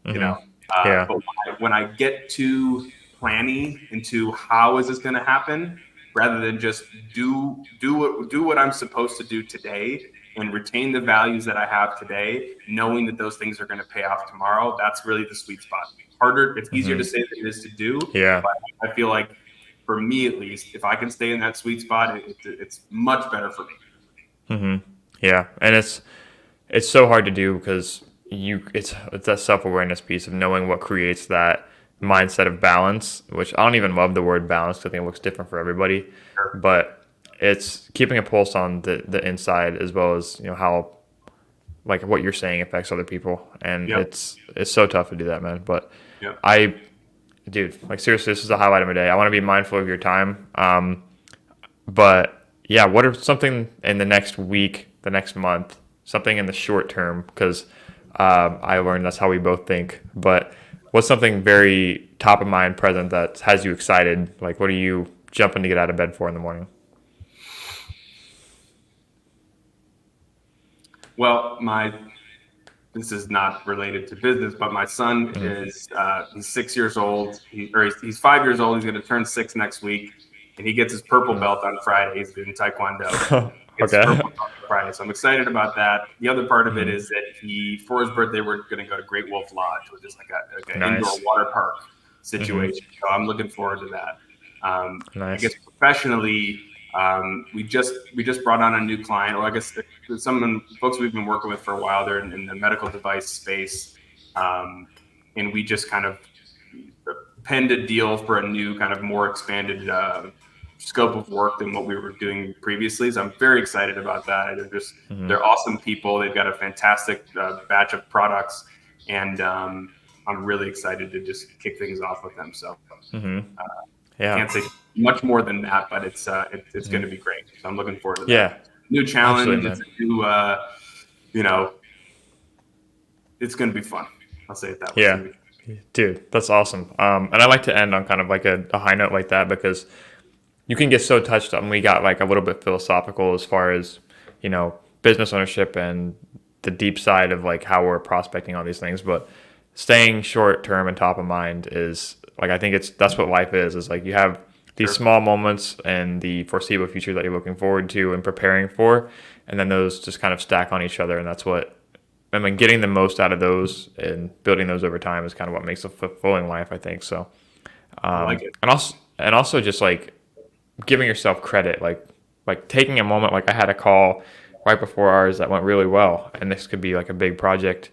Yeah. But when I get to planning into how is this going to happen, rather than just do what I'm supposed to do today and retain the values that I have today, knowing that those things are going to pay off tomorrow, that's really the sweet spot. Harder, it's easier to say than it is to do. Yeah. But I feel like, for me at least, if I can stay in that sweet spot, it's much better for me. Yeah, and it's so hard to do because it's that self-awareness piece of knowing what creates that mindset of balance, which I don't even love the word balance because I think it looks different for everybody. Sure. But it's keeping a pulse on the inside, as well as how, like, what you're saying affects other people, and it's so tough to do that, man. But dude, like, seriously, this is the highlight of my day. I want to be mindful of your time. But yeah, what are something in the next week, the next month, something in the short term? Because I learned that's how we both think. But what's something very top of mind, present, that has you excited? Like, what are you jumping to get out of bed for in the morning? Well, this is not related to business, but my son is he's 6 years old. He's 5 years old. He's going to turn 6 next week, and he gets his purple belt on Friday. He's doing Taekwondo. Okay. Friday, so I'm excited about that. The other part of it is that for his birthday, we're going to go to Great Wolf Lodge, which is like an indoor water park situation. So I'm looking forward to that. I guess professionally, we just brought on a new client, or I guess folks we've been working with for a while. They're in the medical device space, and we just kind of penned a deal for a new kind of more expanded scope of work than what we were doing previously. So I'm very excited about that. They're awesome people. They've got a fantastic batch of products, and I'm really excited to just kick things off with them. So can't say much more than that, but it's going to be great. So I'm looking forward to that. Yeah. New challenge. It's a new, it's going to be fun. I'll say it that way. Yeah. Dude, that's awesome. And I like to end on kind of like a high note like that, because you can get so touched on. We got like a little bit philosophical as far as, business ownership and the deep side of like how we're prospecting all these things. But staying short term and top of mind is like, I think that's what life is like you have these small moments and the foreseeable future that you're looking forward to and preparing for. And then those just kind of stack on each other. And that's what, getting the most out of those and building those over time is kind of what makes a fulfilling life, I think. So, I like it. And also just like giving yourself credit, like taking a moment. Like, I had a call right before ours that went really well, and this could be like a big project.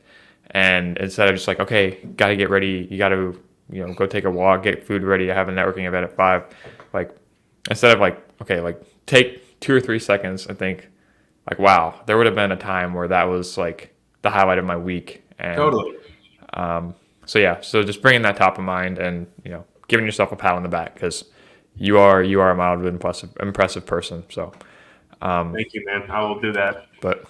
And instead of just like, okay, got to get ready, you got to, go take a walk, get food ready, I have a networking event at 5. Like, instead of like, okay, like take 2 or 3 seconds and think like, wow, there would have been a time where that was like the highlight of my week. And totally. So just bringing that top of mind and, giving yourself a pat on the back, because you are a mildly impressive person. So, thank you, man. I will do that. But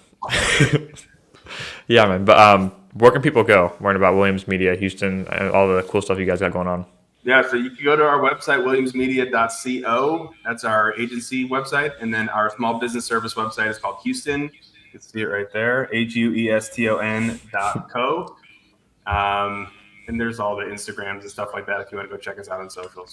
yeah, man. But where can people go learn about Williams Media, Houston, and all the cool stuff you guys got going on? Yeah, so you can go to our website, williamsmedia.co. That's our agency website. And then our small business service website is called Houston. You can see it right there, HUESTON.co. And there's all the Instagrams and stuff like that if you want to go check us out on socials.